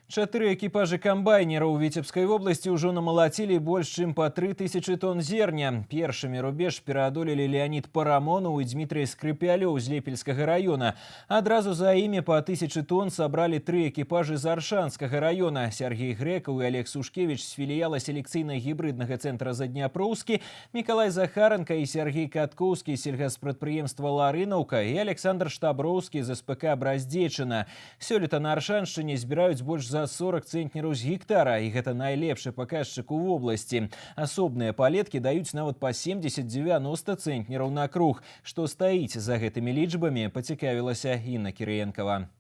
4 экіпажы камбайнера ў Віцебскай вобласці ўжо намалацілі больш чым па 3000 тонн зерня. Першымі рубеж пераадолелі Леонид Парамонов і Дмітрий Скрипялёў з Лепельскага района. Адразу за імі па 1000 тонн сабралі 3 экіпажы з Аршанскага района. Сергей Грэкаў і Олег Сушкевич з філіяла селекцыйна-гібрыднага цэнтра Задняпроўскі, Мікалай Захаранка і Сергей Каткоўскі з сельгаспрадпрыемства Ларынаўка і Александр Штаброўскі з СПК Браздзечына. Сёлета на Аршаншчыне збіраюць больш за 40 цэнтнераў з гектара, і гэта найлепшы паказчык у вобласці. Асобныя палеткі даюць нават па 70-90 цэнтнераў на круг. Што стаіць за гэтымі лічбамі, пацікавілася Інна Кірыенкава.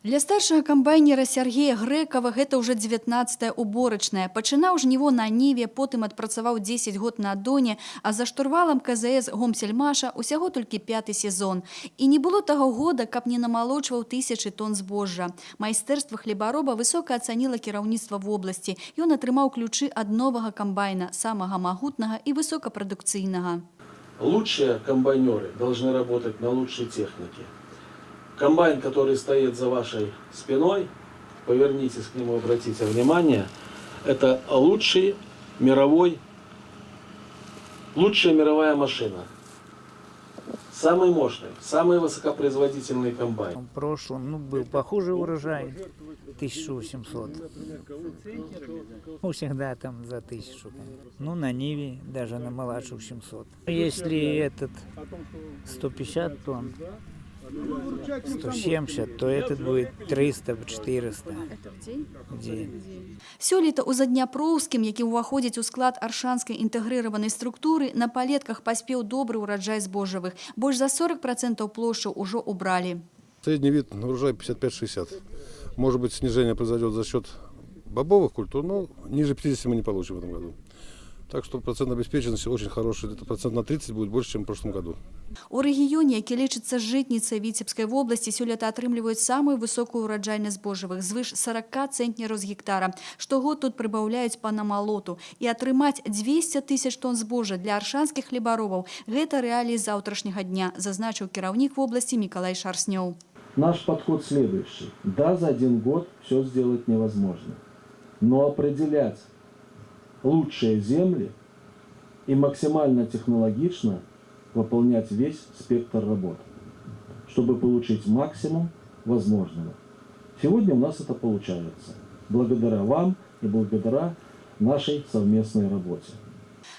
Для старшага камбайнера Сергея Грэкава гэта ўжо 19-я уборачная. Пачынаў жніво на Ніве, потым адпрацаваў 10 год на Доне, а за штурвалам КЗС Гомсельмаша усяго толькі 5-й сезон. І не было таго года, каб не намалочваў 1000 тонн збожжа. Майстэрства хлебароба высока ацаніла кіраўніцтва вобласці. Ён атрымаў ключы ад новага камбайна, самага магутнага і высокапрадукцыйнага. Лучшие комбайнеры должны работать на лучшей технике. Комбайн, который стоит за вашей спиной, повернитесь к нему, обратите внимание, это лучшая мировая машина. Самый мощный, самый высокопроизводительный комбайн. В прошлом был похуже урожай, 1800. Всегда там за 1000. На Ниве даже на младших 700. Если этот 150 тонн, 170, то этот будет 300-400 в день. Сёлета ў Задняпроўскім, які ўваходзіць у склад аршанскай інтэгрыраванай структуры, на палетках паспеў добры ўраджай збожжавых. Больш за 40% плошчаў ужо убралі. Средний вид на урожай 55-60. Может быть, снижение произойдет за счет бобовых культур, но ниже 50 мы не получим в этом году. Так что процент обеспеченности очень хороший, где-то процент на 30 будет больше, чем в прошлом году. У рэгіёне, які лічыцца жытніцай Віцебскай вобласці, сёлета атрымліваюць самую высокую ўраджайнасць збожжавых, звыш 40 цэнтнераў з гектара. Штогод тут прыбаўляюць па намалоту. І атрымаць 200 000 тонн збожжа для аршанскіх хлебаробаў – гэта рэаліі заўтрашняга дня, зазначыў кіраўнік вобласці Мікалай Шарснёў. Наш подход следующий. Да, за один год все сделать невозможно. Но определять лучшие земли и максимально технологично выполнять весь спектр работ, чтобы получить максимум возможного. Сегодня у нас это получается. Благодаря вам и благодаря нашей совместной работе.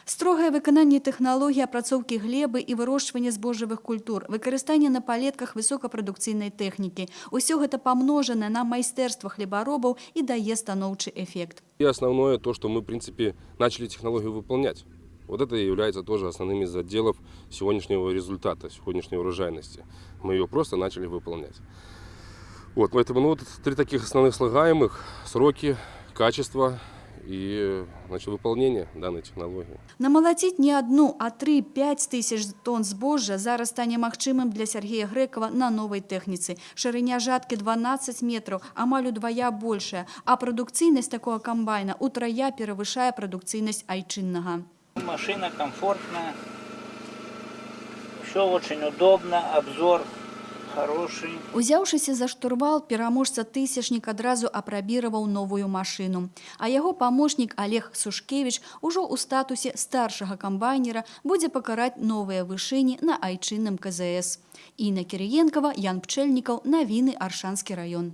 Строгае выкананне тэхналогій апрацоўкі глебы і вырошчвання збожжавых культур, выкарыстанне на палетках высокапрадукцыйнай тэхнікі. Усё гэта памножанае на майстэрства хлебаробаў і дае станоўчы эффект. И основное то, что мы, в принципе, начали технологию выполнять. Вот это и является тоже основным из отделов сегодняшнего результата, сегодняшней урожайности. Мы ее просто начали выполнять. Поэтому 3 таких основных слагаемых: сроки, качество и выполнение данной технологии. Намалаціць не 1, а 3-5 тысяч тонн збожжа зараз стане магчымым для Сергея Грэкава на новай тэхніцы. Шырыня жаткі 12 метраў, амаль удвая большая, а прадукцыйнасць такого камбайна утрая перавышае прадукцыйнасць айчыннага. Машина комфортная, все очень удобно, обзор хороший. Узяўшыся за штурвал, пераможца тысячнік адразу апрабіраваў новую машину. А яго памочнік Олег Сушкевич ужо ў статусе старшага камбайнера будзе пакараць новыя вышыні на айчынным КЗС. Інна Кірыенкава, Ян Пчэльнікаў, навіны Аршанскі раён.